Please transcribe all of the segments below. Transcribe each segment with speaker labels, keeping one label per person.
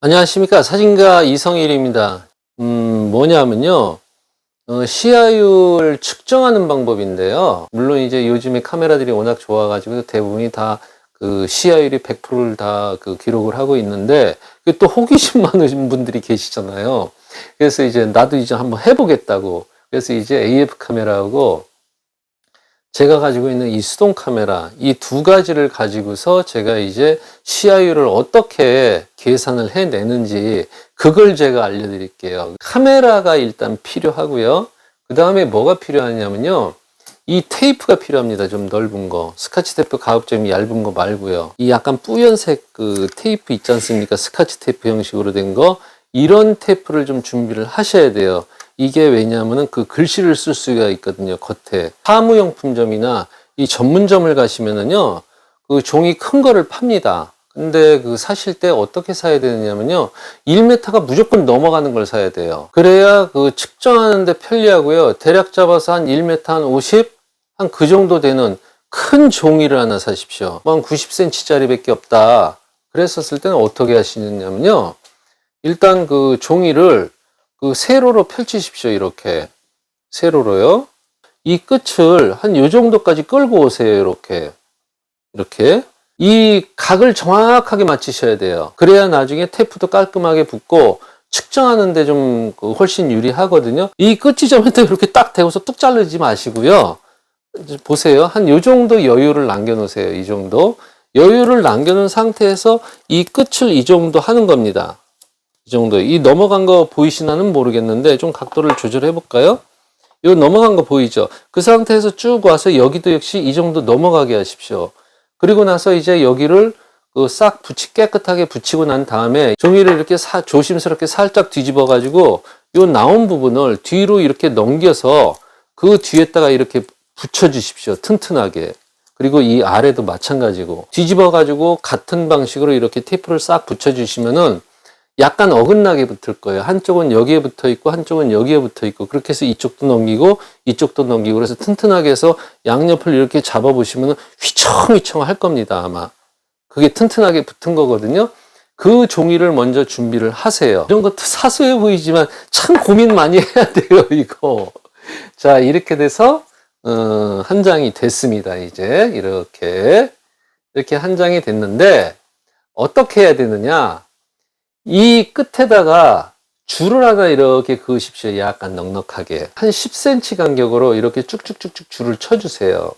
Speaker 1: 안녕하십니까. 사진가 이성일입니다. 뭐냐면요. 시야율 측정하는 방법인데요. 물론 이제 요즘에 카메라들이 워낙 좋아가지고 대부분이 다 그 시야율이 100%를 다 그 기록을 하고 있는데, 또 호기심 많으신 분들이 계시잖아요. 그래서 이제 나도 이제 한번 해보겠다고. 그래서 이제 AF 카메라하고 제가 가지고 있는 이 수동 카메라, 이 두 가지를 가지고서 제가 이제 시야율을 어떻게 계산을 해내는지 그걸 제가 알려드릴게요. 카메라가 일단 필요하고요. 그 다음에 뭐가 필요하냐면요. 이 테이프가 필요합니다. 좀 넓은 거. 스카치 테이프 가급적이면 얇은 거 말고요. 이 약간 뿌연색 그 테이프 있지 않습니까? 스카치 테이프 형식으로 된 거. 이런 테이프를 좀 준비를 하셔야 돼요. 이게 왜냐하면 그 글씨를 쓸 수가 있거든요. 겉에 사무용품점이나 이 전문점을 가시면은요, 그 종이 큰 거를 팝니다. 근데 그 사실 때 어떻게 사야 되느냐면요, 1m가 무조건 넘어가는 걸 사야 돼요. 그래야 그 측정하는데 편리하고요. 대략 잡아서 한 1m 한 50, 한 그 정도 되는 큰 종이를 하나 사십시오. 한 90cm짜리 밖에 없다. 그랬었을 때는 어떻게 하시느냐면요, 일단 그 종이를 그 세로로 펼치십시오. 이렇게 세로로요. 이 끝을 한 요 정도까지 끌고 오세요. 이렇게 이 각을 정확하게 맞추셔야 돼요. 그래야 나중에 테이프도 깔끔하게 붙고 측정하는데 좀 훨씬 유리하거든요. 이 끝이 좀 이렇게 딱 대고서 뚝 자르지 마시고요. 보세요. 한 요 정도 여유를 남겨 놓으세요. 이 정도 여유를 남겨 놓은 상태에서 이 끝을 이 정도 하는 겁니다. 이 정도. 이 넘어간 거 보이시나는 모르겠는데 좀 각도를 조절해 볼까요? 이 넘어간 거 보이죠? 그 상태에서 쭉 와서 여기도 역시 이 정도 넘어가게 하십시오. 그리고 나서 이제 여기를 싹 깨끗하게 붙이고 난 다음에 종이를 이렇게 조심스럽게 살짝 뒤집어 가지고 이 나온 부분을 뒤로 이렇게 넘겨서 그 뒤에다가 이렇게 붙여 주십시오. 튼튼하게. 그리고 이 아래도 마찬가지고 뒤집어 가지고 같은 방식으로 이렇게 테이프를 싹 붙여 주시면은 약간 어긋나게 붙을 거예요. 한쪽은 여기에 붙어 있고 한쪽은 여기에 붙어 있고 그렇게 해서 이쪽도 넘기고 이쪽도 넘기고 그래서 튼튼하게 해서 양옆을 이렇게 잡아 보시면 휘청휘청 할 겁니다. 아마 그게 튼튼하게 붙은 거거든요. 그 종이를 먼저 준비를 하세요. 이런 것도 사소해 보이지만 참 고민 많이 해야 돼요. 이거. 자, 이렇게 돼서 한 장이 됐습니다. 이제 이렇게 한 장이 됐는데 어떻게 해야 되느냐? 이 끝에다가 줄을 하나 이렇게 그으십시오. 약간 넉넉하게. 한 10cm 간격으로 이렇게 쭉쭉쭉쭉 줄을 쳐주세요.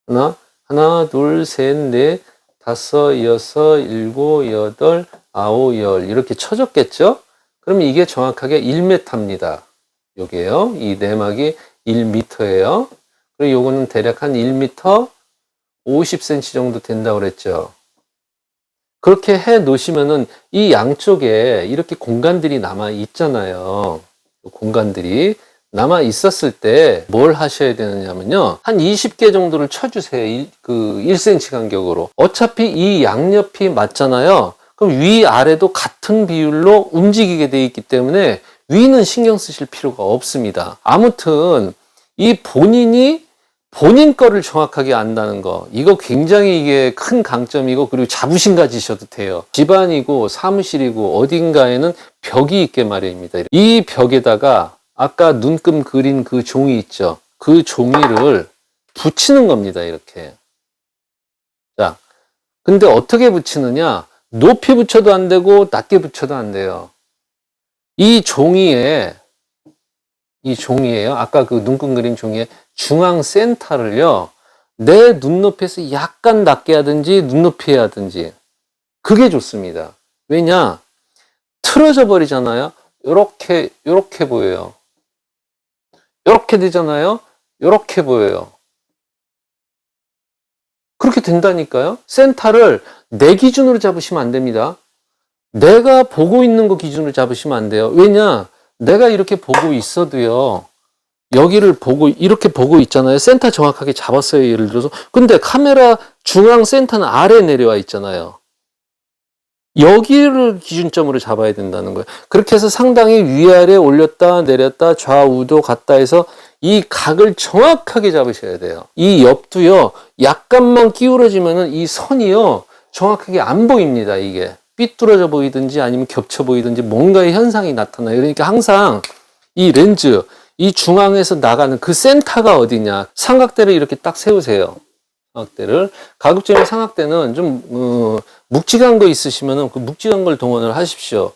Speaker 1: 하나, 둘, 셋, 넷, 다섯, 여섯, 일곱, 여덟, 아홉, 열. 이렇게 쳐졌겠죠? 그럼 이게 정확하게 1m입니다. 요게요. 이 내막이 1m예요. 그리고 요거는 대략 한 1m 50cm 정도 된다고 그랬죠. 그렇게 해 놓으시면은 이 양쪽에 이렇게 공간들이 남아 있잖아요. 공간들이 남아 있었을 때 뭘 하셔야 되느냐면요. 한 20개 정도를 쳐주세요. 1cm 간격으로. 어차피 이 양옆이 맞잖아요. 그럼 위아래도 같은 비율로 움직이게 돼 있기 때문에 위는 신경 쓰실 필요가 없습니다. 아무튼 이 본인 거를 정확하게 안다는 거. 이거 굉장히 이게 큰 강점이고, 그리고 자부심 가지셔도 돼요. 집안이고, 사무실이고, 어딘가에는 벽이 있게 마련입니다. 이 벽에다가 아까 눈금 그린 그 종이 있죠? 그 종이를 붙이는 겁니다. 이렇게. 자, 근데 어떻게 붙이느냐? 높이 붙여도 안 되고, 낮게 붙여도 안 돼요. 이 종이에요. 아까 그 눈금 그린 종이에 중앙 센터를요, 내 눈높이에서 약간 낮게 하든지 눈높이에 하든지 그게 좋습니다. 왜냐? 틀어져 버리잖아요. 요렇게 보여요. 요렇게 되잖아요. 요렇게 보여요. 그렇게 된다니까요. 센터를 내 기준으로 잡으시면 안 됩니다. 내가 보고 있는 거 기준으로 잡으시면 안 돼요. 왜냐? 내가 이렇게 보고 있어도요, 여기를 보고 이렇게 보고 있잖아요. 센터 정확하게 잡았어요. 예를 들어서. 근데 카메라 중앙 센터는 아래에 내려와 있잖아요. 여기를 기준점으로 잡아야 된다는 거예요. 그렇게 해서 상당히 위아래 올렸다 내렸다 좌우도 갔다 해서 이 각을 정확하게 잡으셔야 돼요. 이 옆도요, 약간만 기울어지면은 이 선이요 정확하게 안 보입니다. 이게 삐뚤어져 보이든지 아니면 겹쳐 보이든지 뭔가의 현상이 나타나요. 그러니까 항상 이 렌즈, 이 중앙에서 나가는 그 센터가 어디냐. 삼각대를 이렇게 딱 세우세요. 삼각대를. 가급적이면 삼각대는 좀 묵직한 거 있으시면은 그 묵직한 걸 동원을 하십시오.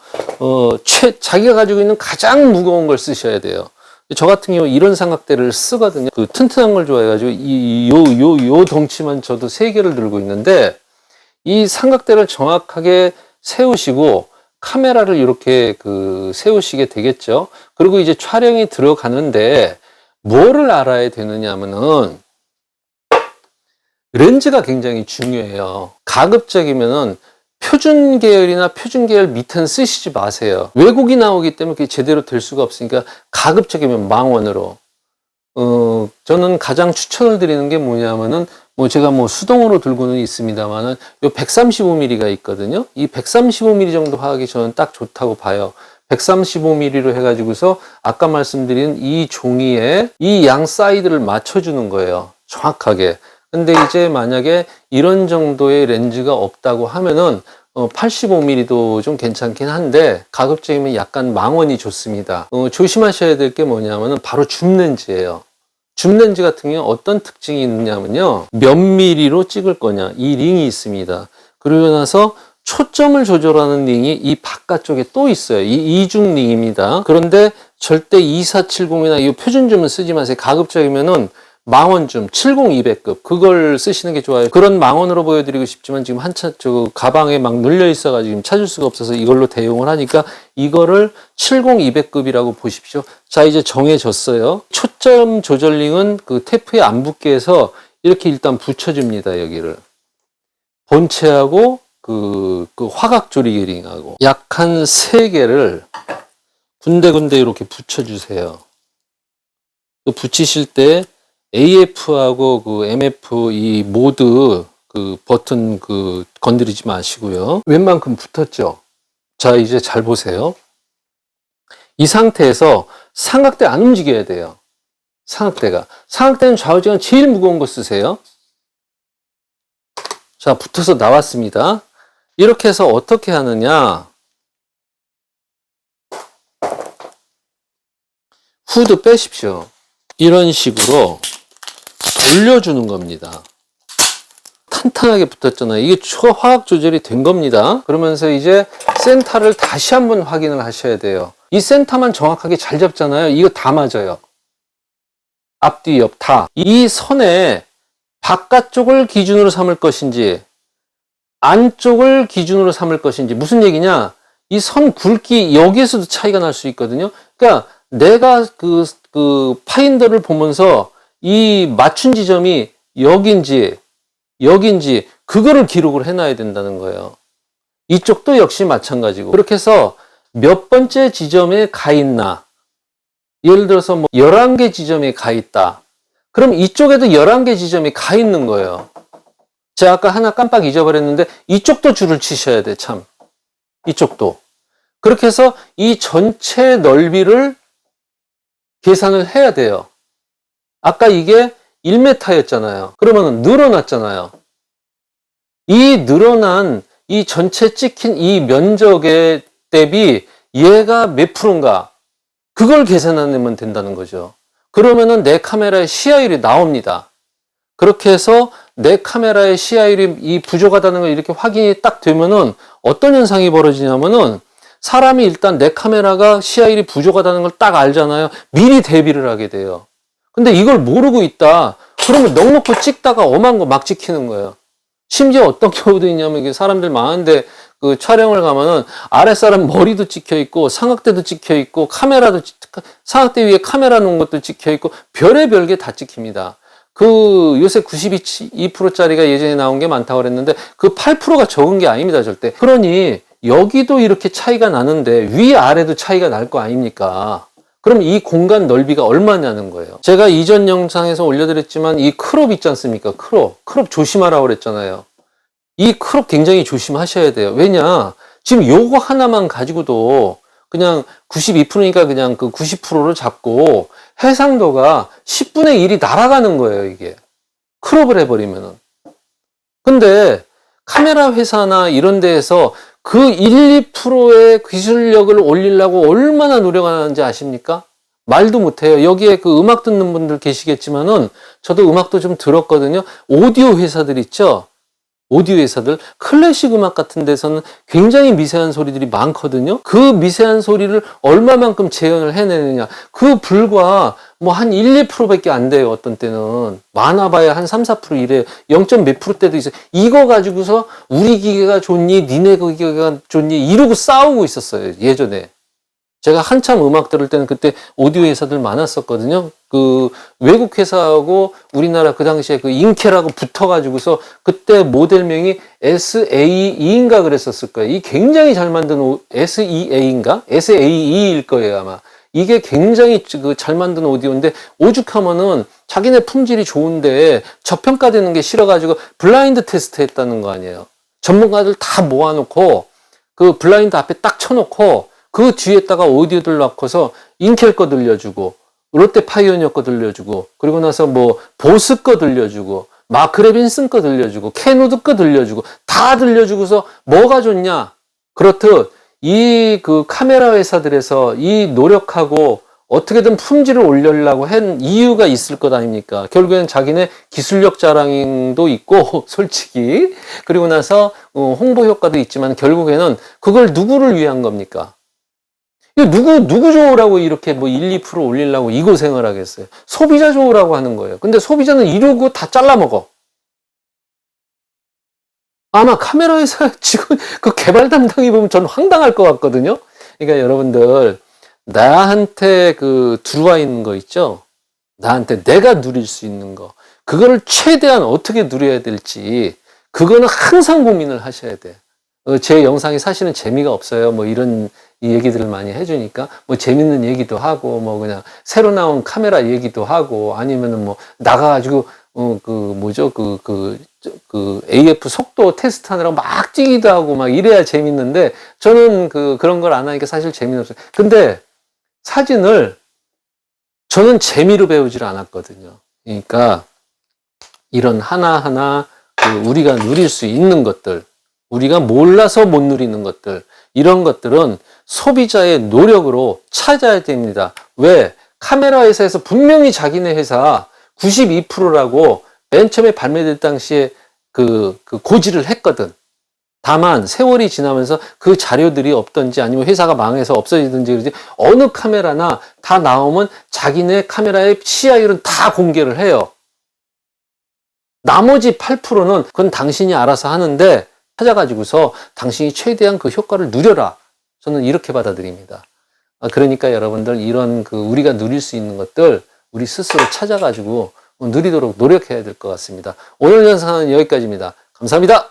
Speaker 1: 자기가 가지고 있는 가장 무거운 걸 쓰셔야 돼요. 저 같은 경우 이런 삼각대를 쓰거든요. 그 튼튼한 걸 좋아해가지고 요 덩치만 저도 3개를 들고 있는데 이 삼각대를 정확하게 세우시고 카메라를 이렇게 세우시게 되겠죠. 그리고 이제 촬영이 들어가는데 뭐를 알아야 되느냐 하면은 렌즈가 굉장히 중요해요. 가급적이면은 표준 계열이나 표준 계열 밑에는 쓰시지 마세요. 왜곡이 나오기 때문에 그게 제대로 될 수가 없으니까 가급적이면 망원으로. 저는 가장 추천을 드리는 게 뭐냐면은 제가 수동으로 들고는 있습니다만은 요 135mm가 있거든요. 이 135mm 정도 화각이 저는 딱 좋다고 봐요. 135mm로 해가지고서 아까 말씀드린 이 종이에 이 양 사이드를 맞춰주는 거예요. 정확하게. 근데 이제 만약에 이런 정도의 렌즈가 없다고 하면은 85mm도 좀 괜찮긴 한데 가급적이면 약간 망원이 좋습니다. 조심하셔야 될 게 뭐냐면은 바로 줌 렌즈예요. 줌 렌즈 같은 경우 어떤 특징이 있느냐면요. 몇 미리로 찍을 거냐. 이 링이 있습니다. 그러고 나서 초점을 조절하는 링이 이 바깥쪽에 또 있어요. 이 이중 링입니다. 그런데 절대 2470이나 이 표준 줌은 쓰지 마세요. 가급적이면은 망원줌 70-200급 그걸 쓰시는 게 좋아요. 그런 망원으로 보여드리고 싶지만 지금 한참 가방에 막 눌려 있어가지고 지금 찾을 수가 없어서 이걸로 대용을 하니까 이거를 70-200급이라고 보십시오. 자, 이제 정해졌어요. 초점 조절링은 그 테이프에 안 붙게 해서 이렇게 일단 붙여줍니다. 여기를 본체하고 그 화각 조리개 링하고 약 한 3개를 군데군데 이렇게 붙여주세요. 그 붙이실 때 AF하고 그 MF 이 모드 그 버튼 건드리지 마시고요. 웬만큼 붙었죠? 자, 이제 잘 보세요. 이 상태에서 삼각대 안 움직여야 돼요. 삼각대는 좌우지간 제일 무거운 거 쓰세요. 자, 붙어서 나왔습니다. 이렇게 해서 어떻게 하느냐? 후드 빼십시오. 이런 식으로 돌려주는 겁니다. 탄탄하게 붙었잖아요. 이게 화학 조절이 된 겁니다. 그러면서 이제 센터를 다시 한번 확인을 하셔야 돼요. 이 센터만 정확하게 잘 잡잖아요. 이거 다 맞아요. 앞뒤 옆 다. 이 선에 바깥쪽을 기준으로 삼을 것인지 안쪽을 기준으로 삼을 것인지 무슨 얘기냐? 이 선 굵기 여기에서도 차이가 날 수 있거든요. 그러니까 내가 파인더를 보면서 이 맞춘 지점이 여긴지 그거를 기록을 해놔야 된다는 거예요. 이쪽도 역시 마찬가지고 그렇게 해서 몇 번째 지점에 가 있나 예를 들어서 11개 지점에 가 있다. 그럼 이쪽에도 11개 지점이 가 있는 거예요. 제가 아까 하나 깜빡 잊어버렸는데 이쪽도 줄을 치셔야 돼. 참 이쪽도 그렇게 해서 이 전체 넓이를 계산을 해야 돼요. 아까 이게 1m였잖아요. 그러면 늘어났잖아요. 이 늘어난 이 전체 찍힌 이 면적에 대비 얘가 몇 프로인가 그걸 계산하면 된다는 거죠. 그러면은 내 카메라의 시야율이 나옵니다. 그렇게 해서 내 카메라의 시야율이 이 부족하다는 걸 이렇게 확인이 딱 되면은 어떤 현상이 벌어지냐면은 사람이 일단 내 카메라가 시야율이 부족하다는 걸 딱 알잖아요. 미리 대비를 하게 돼요. 근데 이걸 모르고 있다. 그러면 넉넉히 찍다가 엄한 거 막 찍히는 거예요. 심지어 어떤 경우도 있냐면 이게 사람들 많은데 그 촬영을 가면은 아랫사람 머리도 찍혀 있고 삼각대도 찍혀 있고 삼각대 위에 카메라 놓은 것도 찍혀 있고 별의별 게 다 찍힙니다. 요새 92%짜리가 예전에 나온 게 많다고 그랬는데 그 8%가 적은 게 아닙니다, 절대. 그러니 여기도 이렇게 차이가 나는데 위아래도 차이가 날 거 아닙니까? 그럼 이 공간 넓이가 얼마냐는 거예요. 제가 이전 영상에서 올려드렸지만 이 크롭 있지 않습니까? 크롭 조심하라고 그랬잖아요. 이 크롭 굉장히 조심하셔야 돼요. 왜냐? 지금 요거 하나만 가지고도 그냥 92%니까 그냥 그 90%를 잡고 해상도가 10분의 1이 날아가는 거예요, 이게. 크롭을 해버리면은. 근데 카메라 회사나 이런 데에서 그 1, 2%의 기술력을 올리려고 얼마나 노력하는지 아십니까? 말도 못해요. 여기에 그 음악 듣는 분들 계시겠지만은 저도 음악도 좀 들었거든요. 오디오 회사들 있죠? 오디오 회사들, 클래식 음악 같은 데서는 굉장히 미세한 소리들이 많거든요. 그 미세한 소리를 얼마만큼 재현을 해내느냐. 그 불과 뭐 한 1, 2%밖에 안 돼요. 어떤 때는. 많아봐야 한 3, 4% 이래요. 0. 몇 %대도 있어요. 이거 가지고서 우리 기계가 좋니, 니네 기계가 좋니 이러고 싸우고 있었어요. 예전에. 제가 한참 음악 들을 때는 그때 오디오 회사들 많았었거든요. 그 외국 회사하고 우리나라 그 당시에 그 인켈하고 붙어가지고서 그때 모델명이 SAE인가 그랬었을 거예요. 이 굉장히 잘 만든 SEA인가? SAE일 거예요, 아마. 이게 굉장히 그 잘 만든 오디오인데 오죽하면은 자기네 품질이 좋은데 저평가되는 게 싫어가지고 블라인드 테스트 했다는 거 아니에요. 전문가들 다 모아놓고 그 블라인드 앞에 딱 쳐놓고 그 뒤에다가 오디오들 넣고서 인켈 거 들려주고 롯데 파이오니어 거 들려주고 그리고 나서 뭐 보스 거 들려주고 마크레빈슨 거 들려주고 캐노드 거 들려주고 다 들려주고서 뭐가 좋냐. 그렇듯 이 그 카메라 회사들에서 이 노력하고 어떻게든 품질을 올리려고 한 이유가 있을 것 아닙니까? 결국엔 자기네 기술력 자랑도 있고 솔직히 그리고 나서 홍보 효과도 있지만 결국에는 그걸 누구를 위한 겁니까? 누구 좋으라고 이렇게 뭐 1, 2% 올리려고 이 고생을 하겠어요. 소비자 좋으라고 하는 거예요. 근데 소비자는 이러고 다 잘라먹어. 아마 카메라 회사 지금 그 개발 담당이 보면 저는 황당할 것 같거든요. 그러니까 여러분들, 나한테 그 들어와 있는 거 있죠? 나한테 내가 누릴 수 있는 거. 그거를 최대한 어떻게 누려야 될지, 그거는 항상 고민을 하셔야 돼. 제 영상이 사실은 재미가 없어요. 뭐 이런 이 얘기들을 많이 해주니까 뭐 재밌는 얘기도 하고 뭐 그냥 새로 나온 카메라 얘기도 하고 아니면은 뭐 나가가지고 그 뭐죠 그 AF 속도 테스트 하느라고 막 뛰기도 하고 막 이래야 재밌는데 저는 그런 걸 안 하니까 사실 재미는 없어요. 근데 사진을 저는 재미로 배우질 않았거든요. 그러니까 이런 하나하나 우리가 누릴 수 있는 것들, 우리가 몰라서 못 누리는 것들, 이런 것들은 소비자의 노력으로 찾아야 됩니다. 왜? 카메라 회사에서 분명히 자기네 회사 92%라고 맨 처음에 발매될 당시에 그 고지를 했거든. 다만 세월이 지나면서 그 자료들이 없던지 아니면 회사가 망해서 없어지든지 그러지 어느 카메라나 다 나오면 자기네 카메라의 CI율은 다 공개를 해요. 나머지 8%는 그건 당신이 알아서 하는데 찾아가지고서 당신이 최대한 그 효과를 누려라. 저는 이렇게 받아들입니다. 그러니까 여러분들 이런 우리가 누릴 수 있는 것들 우리 스스로 찾아가지고 누리도록 노력해야 될 것 같습니다. 오늘 영상은 여기까지입니다. 감사합니다.